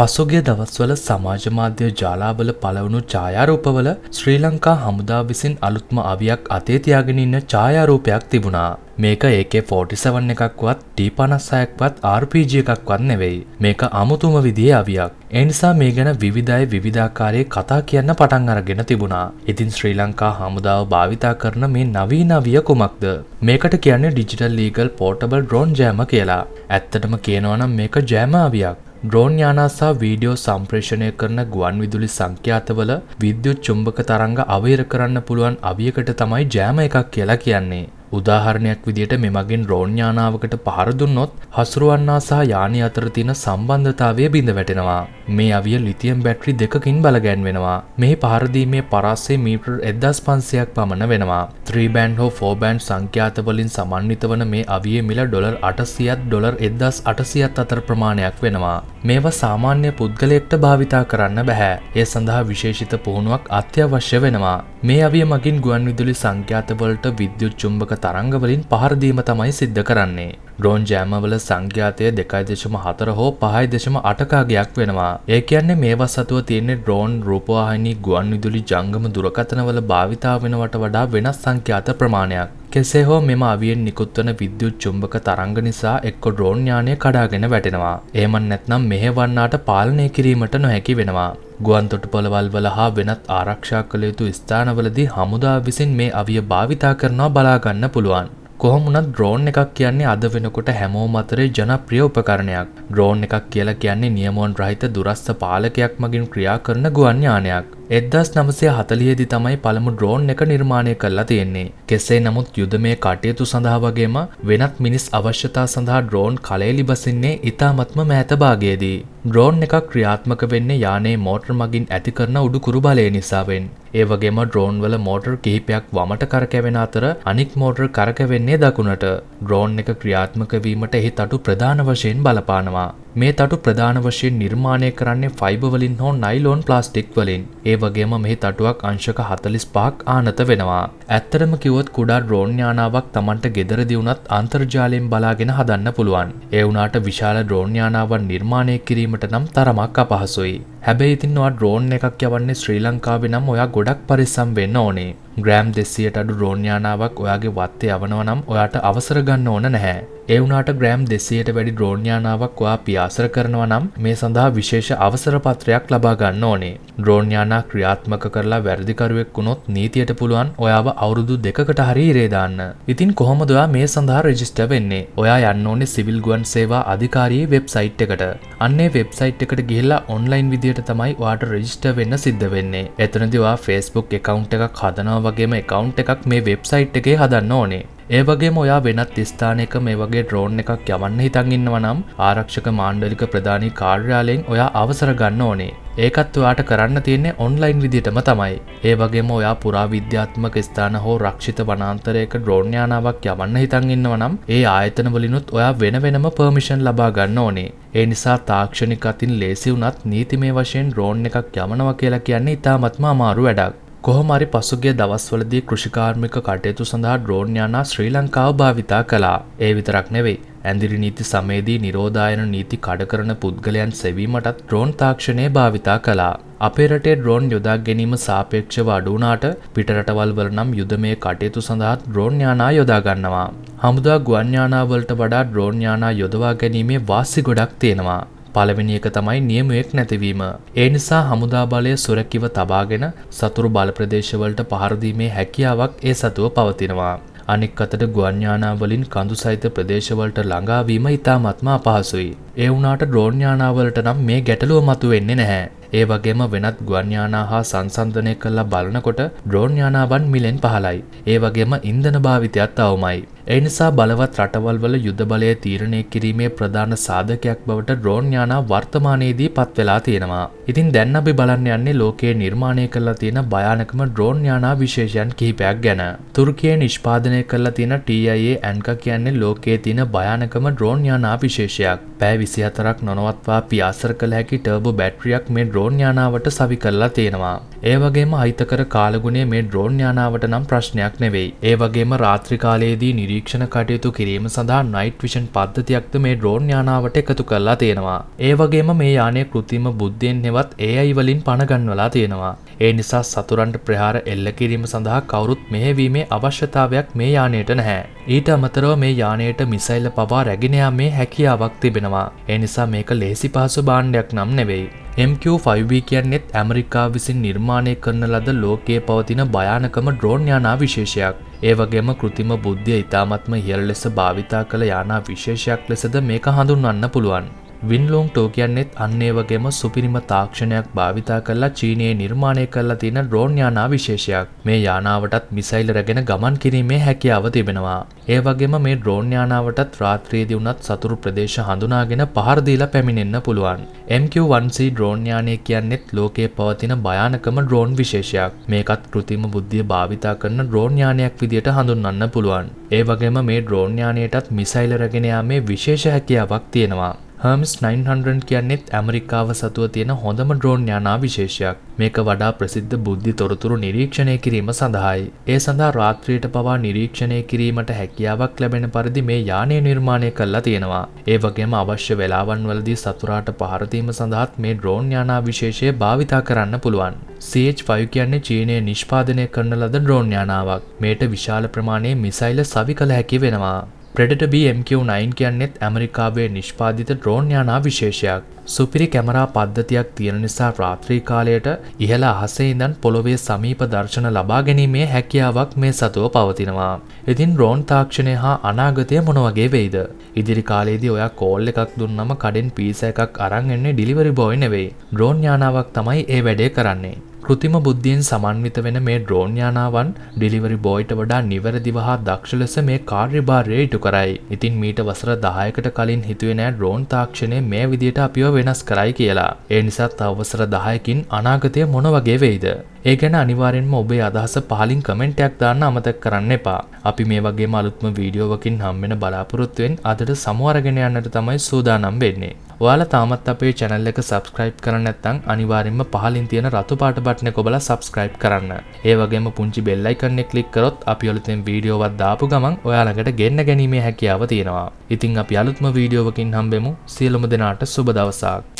පසුගිය දවස්වල සමාජ මාධ්‍ය ජාලාවල පළවුණු ඡායාරූපවල ශ්‍රී ලංකා හමුදාව විසින් අලුත්ම අවියක් අතේ තියාගෙන ඉන්න ඡායාරූපයක් තිබුණා. මේක AK-47 එකක්වත් T-56ක්වත් RPG එකක්වත් නෙවෙයි. මේක අමුතුම විදිහේ අවියක්. ඒ නිසා මේ ගැන විවිධ අය විවිධාකාරයේ කතා කියන්න පටන් අරගෙන තිබුණා. ඉතින් ශ්‍රී ලංකා හමුදාව භාවිතා කරන මේ නවීන අවිය කුමක්ද? මේකට කියන්නේ ඩිජිටල් ලීගල් පෝර්ටබල් ඩ්‍රෝන් ජෑම කියලා. ඇත්තටම කියනවා නම් මේක ජෑම අවියක්. ඩ්‍රෝන් යානා සහ වීඩියෝ සම්ප්‍රේෂණය කරන ගුවන් විදුලි සංඛ්‍යාතවල විද්‍යුත් චුම්බක තරංග අවහිර කරන්න පුළුවන් අවියකට තමයි ජෑම එකක් කියලා කියන්නේ. උදාහරණයක් විදියට මෙමගින් ඩ්‍රෝන් යානාවකට පහර දුන්නොත් හසුරුවන්නා සහ යානය අතර තියෙන සම්බන්ධතාවය බිඳ වැටෙනවා. මේ අවිය ලිතියම් බැටරි දෙකකින් බලගැන්වෙනවා. මෙහි පහර දීමේ පරාසය මීටර් 1500ක් පමණ වෙනවා. 3 බෑන්ඩ් හෝ 4 බෑන්ඩ් සංඛ්‍යාත වලින් සමන්විත වන මේ අවියේ මිල $800ත් $1800ත් අතර ප්‍රමාණයක් වෙනවා. මේවා සාමාන්‍ය පුද්ගලයෙක්ට භාවිතා කරන්න බෑ. ඒ සඳහා විශේෂිත පුහුණුවක් අත්‍යවශ්‍ය වෙනවා. මේ අවිය මගින් ගුවන් විදුලි සංඛ්‍යාත වලට විද්‍යුත් චුම්බක තරංග වලින් පහර දීම තමයි සිද්ධ කරන්නේ. ඩ්‍රෝන් ජෑම වල සංඛ්‍යාතය 2.4 හෝ 5.8 අගයක් වෙනවා. ඒ කියන්නේ මේවා සතුව තියෙන ඩ්‍රෝන් රූපවාහිනී ගුවන් විදුලි ජංගම දුරකථන වල භාවිතා වෙනවට වඩා වෙනස් සංඛ්‍යාත ප්‍රමාණයක්. කෙසේ හෝ මෙම අවියෙන් නිකුත් වන විද්‍යුත් චුම්බක තරංග නිසා එක්ක ඩ්‍රෝන් යානය කඩාගෙන වැටෙනවා. එහෙම නැත්නම් මෙහෙවන්නාට පාලනය කිරීමට නොහැකි වෙනවා. ගුවන් තොටුපළවල් වල හා වෙනත් ආරක්ෂා කළ යුතු ස්ථානවලදී හමුදාව විසින් මේ අවිය භාවිතා කරනවා බලා ගන්න පුළුවන්. කොහොම වුණත් ඩ්‍රෝන් එකක් කියන්නේ අද වෙනකොට හැමෝම අතරේ ජනප්‍රිය උපකරණයක්. ඩ්‍රෝන් එකක් කියලා කියන්නේ නියමෝන් රහිත දුරස්ථ පාලකයක් මගින් ක්‍රියා කරන ගුවන් යානයක්. 1940 දී තමයි පළමු ඩ්‍රෝන් එක නිර්මාණය කරලා තියෙන්නේ. කෙසේ නමුත් යුදමේ කටයුතු සඳහා වගේම වෙනත් මිනිස් අවශ්‍යතා සඳහා ඩ්‍රෝන් කලෙලි බසින්නේ ඉතාමත්ම මෑත භාගයේදී. ඩ්‍රෝන් එකක් ක්‍රියාත්මක වෙන්නේ යානයේ මෝටර මගින් ඇති කරන උඩුකුරු බලය නිසාවෙන්. ඒ වගේම ඩ්‍රෝන් වල මෝටර කිහිපයක් වමට කරකැවෙන අතර අනික් මෝටර කරකැවෙන්නේ දකුණට. ඩ්‍රෝන් එක ක්‍රියාත්මක වීමට එහි තටු ප්‍රධාන වශයෙන් බලපානවා. මේ තටු ප්‍රධාන වශයෙන් නිර්මාණය කරන්නේ ෆයිබර් වලින් හෝ නයිලෝන් ප්ලාස්ටික් වලින්. ඒ වගේම මෙහි තටුවක් අංශක 45ක් ආනත වෙනවා. ඇත්තටම කිව්වොත් කුඩා ඩ්‍රෝන් යානාවක් Tamanට ගෙදරදී වුණත් අන්තර්ජාලයෙන් බලාගෙන හදන්න පුළුවන්. ඒ වුණාට විශාල ඩ්‍රෝන් යානාවක් නිර්මාණය කිරීමට නම් තරමක් අපහසුයි. හැබැයි ඉතින් ඔයා ඩ්‍රෝන් එකක් යවන්නේ ශ්‍රී ලංකාවේ නම් ඔයා ගොඩක් පරිස්සම් වෙන්න ඕනේ. ග්‍රෑම් 200ට අඩු ඩ්‍රෝන් යානාවක් ඔයාගේ වත්තේ යවනවා නම් ඔයාට අවසර ගන්න ඕන නැහැ. ඒ වුණාට ග්‍රෑම් 200ට වැඩි ඩ්‍රෝන් යානාවක් ඔයා පියාසර කරනවා නම් මේ සඳහා විශේෂ අවසර පත්‍රයක් ලබා ගන්න ඕනේ. ඩ්‍රෝන් යානා ක්‍රියාත්මක කරලා වැරදිකරුවෙක් වුණොත් නීතියට පුළුවන් ඔයාව අවුරුදු 2කට හරි ඉරේ දාන්න. ඉතින් කොහොමද ඔයා මේ සඳහා රෙජිස්ටර් වෙන්නේ? ඔයා යන්න ඕනේ සිවිල් ගුවන් සේවා අධිකාරියේ වෙබ්සයිට් එකට. අන්නේ වෙබ්සයිට් එකට ගිහිල්ලා ඔන්ලයින් විදියට තමයි ඔයාට රෙජිස්ටර් වෙන්න සිද්ධ වෙන්නේ. එතනදී ඔයා Facebook account එකක් හදනවා වගේම account එකක් මේ වෙබ්සයිට් එකේ හදන්න ඕනේ. ඒ වගේම ඔයා වෙනත් ස්ථානයක මේ වගේ ඩ්‍රෝන් එකක් යවන්න හිතන් ඉන්නවා නම් ආරක්ෂක මාණ්ඩලික ප්‍රධානී කාර්යාලයෙන් ඔයා අවසර ගන්න ඕනේ. ඒකත් ඔයාට කරන්න තියෙන්නේ ඔන්ලයින් විදිහටම තමයි. ඒ වගේම ඔයා පුරාවිද්‍යාත්මක ස්ථාන හෝ රක්ෂිත වනාන්තරයක ඩ්‍රෝන් යානාවක් යවන්න හිතන් ඉන්නවා නම් ඒ ආයතන වලිනුත් ඔයා වෙන වෙනම පර්මිෂන් ලබා ගන්න ඕනේ. ඒ නිසා තාක්ෂණික අතින් ලේසි වුණත් නීතිමය වශයෙන් ඩ්‍රෝන් එකක් යවනවා කියලා කියන්නේ ඉතාමත්ම අමාරු වැඩක්. කොහොම හරි පසුගිය දවස්වලදී කෘෂිකාර්මික කටයුතු සඳහා ඩ්‍රෝන් යානා ශ්‍රී ලංකාව භාවිතා කළා. ඒ විතරක් නෙවෙයි. ඇඳිරි නීති සමයේදී නිරෝධායන නීති කඩ කරන පුද්ගලයන් සෙවීමටත් ඩ්‍රෝන් තාක්ෂණය භාවිතා කළා. අපේ රටේ ඩ්‍රෝන් යොදා ගැනීම සාපේක්ෂව අඩු වුණාට පිට රටවල් වල නම් යුදමේ කටයුතු සඳහා ඩ්‍රෝන් යානා යොදා ගන්නවා. හමුදා ගුවන් යානා වලට වඩා ඩ්‍රෝන් යානා යොදවා ගැනීමේ වාසි ගොඩක් තියෙනවා. පළවෙනි එක තමයි නියමයක් නැතිවීම. ඒ නිසා හමුදා බලය සුරැකිව තබාගෙන සතුරු බල ප්‍රදේශවලට පහර දීමේ හැකියාවක් ඒ සතුව පවතිනවා. අනෙක් අතට ගුවන් යානා වලින් කඳු සහිත ප්‍රදේශවලට ළඟා වීම ඉතාමත්ම අපහසුයි. ඒ වුණාට ඩ්‍රෝන් යානා වලට නම් මේ ගැටලුව මතුවෙන්නේ නැහැ. ඒ වගේම වෙනත් ගුවන් යානා හා සංසන්දනය කරලා බලනකොට ඩ්‍රෝන් යානාවන් මිලෙන් පහළයි. ඒ වගේම ඉන්ධන භාවිතයත් අවමයි. ඒ නිසා බලවත් රටවල් වල යුද බලය තීරණය කිරීමේ ප්‍රධාන සාධකයක් බවට ඩ්‍රෝන් යානා වර්තමානයේදී පත් වෙලා තියෙනවා. ඉතින් දැන් අපි බලන්න යන්නේ ලෝකයේ නිර්මාණය කරලා තියෙන භයානකම ඩ්‍රෝන් යානා විශේෂයන් කිහිපයක් ගැන. තුර්කියේ නිෂ්පාදනය කරලා තියෙන TIA Anka කියන්නේ ලෝකයේ තියෙන භයානකම ඩ්‍රෝන් යානා විශේෂයක්. පැය 24ක් නොනවත්වා පියාසර කළ හැකි ටර්බෝ බැටරියක් මේ ඩ්‍රෝන් යානාවට සවි කරලා තියෙනවා. ඒ වගේම අහිතකර කාලගුණය මේ ඩ්‍රෝන් යානාවට නම් ප්‍රශ්නයක් නෙවෙයි. ඒ වගේම රාත්‍රී කාලයේදී නිරීක්ෂණ කටයුතු කිරීම සඳහා නයිට් විෂන් පද්ධතියක්ද මේ ඩ්‍රෝන් යානාවට එකතු කරලා තියෙනවා. ඒ වගේම මේ යානය කෘත්‍රිම බුද්ධියෙන් හෙවත් AI වලින් පණ ගන්වලා තියෙනවා. ඒ නිසා සතුරන්ට ප්‍රහාර එල්ල කිරීම සඳහා කවුරුත් මෙහෙවීමේ අවශ්‍යතාවයක් මේ යානයට නැහැ. ඊට අමතරව මේ යානයට මිසයිල් පවා රැගෙන යාමේ හැකියාවක් තිබෙනවා. ඒ නිසා මේක ලේසි පහසු භාණ්ඩයක් නම් නෙවෙයි. MQ-5B කියන්නේත් ඇමරිකාව විසින් නිර්මාණය කරන ලද ලෝකයේ පවතින භයානකම ඩ්‍රෝන් යානා විශේෂයක්. ඒ වගේම කෘත්‍රිම බුද්ධිය ඉතාමත්ම ඉහළ ලෙස භාවිතා කළ යානා විශේෂයක් ලෙසද මේක හඳුන්වන්න පුළුවන්. වින්ලෝන් ටෝ කියන්නේත් අන්න ඒ වගේම සුපිරිම තාක්ෂණයක් භාවිතා කරලා චීනයේ නිර්මාණය කරලා තියෙන ඩ්‍රෝන් යානා විශේෂයක්. මේ යානාවටත් මිසයිල් රැගෙන ගමන් කිරීමේ හැකියාව තිබෙනවා. ඒ වගේම මේ ඩ්‍රෝන් යානාවටත් රාත්‍රියේදී වුණත් සතුරු ප්‍රදේශ හඳුනාගෙන පහර දීලා පැමිණෙන්න පුළුවන්. MQ-1C ඩ්‍රෝන් යානය කියන්නේත් ලෝකයේ පවතින භයානකම ඩ්‍රෝන් විශේෂයක්. මේකත් කෘත්‍රිම බුද්ධිය භාවිතා කරන ඩ්‍රෝන් යානයක් විදියට හඳුන්වන්න පුළුවන්. ඒ වගේම මේ ඩ්‍රෝන් යානයටත් මිසයිල් රැගෙන යාමේ විශේෂ හැකියාවක් තියෙනවා. Hermes 900 කියන්නේත් ඇමරිකාව සතුව තියෙන හොඳම ඩ්‍රෝන් යානා විශේෂයක්. මේක වඩා ප්‍රසිද්ධ බුද්ධි තොරතුරු නිරීක්ෂණය කිරීම සඳහායි. ඒ සඳහා රාත්‍රියට පවා නිරීක්ෂණය කිරීමට හැකියාවක් ලැබෙන පරිදි මේ යානය නිර්මාණය කරලා තියෙනවා. ඒ වගේම අවශ්‍ය වෙලාවන් වලදී සතුරාට පහර දීම සඳහාත් මේ ඩ්‍රෝන් යානා විශේෂය භාවිතා කරන්න පුළුවන්. CH-5 කියන්නේ චීනයේ නිෂ්පාදනය කරන ලද ඩ්‍රෝන් යානාවක්. මේට විශාල ප්‍රමාණයේ මිසයිල් සවි කළ හැකි වෙනවා. Predator B MQ-9 කියන්නේත් ඇමරිකාවේ නිෂ්පාදිත ඩ්‍රෝන් යානා විශේෂයක්. සුපිරි කැමරා පද්ධතියක් තියෙන නිසා රාත්‍රී කාලයට ඉහළ අහසේ ඉඳන් පොළොවේ සමීප දර්ශන ලබා ගැනීමේ හැකියාවක් මේ සතුව පවතිනවා. ඉතින් ඩ්‍රෝන් තාක්ෂණය හා අනාගතය මොන වගේ වෙයිද? ඉදිරි කාලයේදී ඔයා කෝල් එකක් දුන්නම කඩෙන් පීසා එකක් අරන් එන්නේ ඩිලිවරි බෝයි නෙවෙයි. ඩ්‍රෝන් යානාවක් තමයි ඒ වැඩේ කරන්නේ. කෘත්‍රිම බුද්ධියෙන් සමන්විත වෙන මේ ඩ්‍රෝන් යානාවන් ඩිලිවරි බෝයිට වඩා නිවැරදිව හා දක්ෂ ලෙස මේ කාර්යභාරය ඉටු කරයි. ඉතින් මීට වසර 10කට කලින් හිතුවේ නෑ ඩ්‍රෝන් තාක්ෂණය මේ විදියට අපිව වෙනස් කරයි කියලා. ඒ නිසා තව වසර 10කින් අනාගතය මොන වගේ වෙයිද? ඒ ගැන අනිවාර්යෙන්ම ඔබේ අදහස පහලින් කමෙන්ට් එකක් දාන්න අමතක කරන්න එපා. අපි මේ වගේම අලුත්ම වීඩියෝවකින් හම්බෙන බලාපොරොත්තු වෙන අදට සමු අරගෙන යන්නට තමයි සූදානම් වෙන්නේ. ඔයාලා තාමත් අපේ channel එක subscribe කරන්නේ නැත්නම් අනිවාර්යෙන්ම පහලින් තියෙන රතු පාට බටන් එක ඔබලා subscribe කරන්න. ඒ වගේම පුංචි bell icon එක click කරොත් අපි අලුතෙන් වීඩියෝවක් දාපු ගමන් ඔයාලකට ගෙන්න ගැනීමේ හැකියාව තියෙනවා. ඉතින් අපි අලුත්ම වීඩියෝවකින් හම්බෙමු. සියලුම දෙනාට සුබ දවසක්.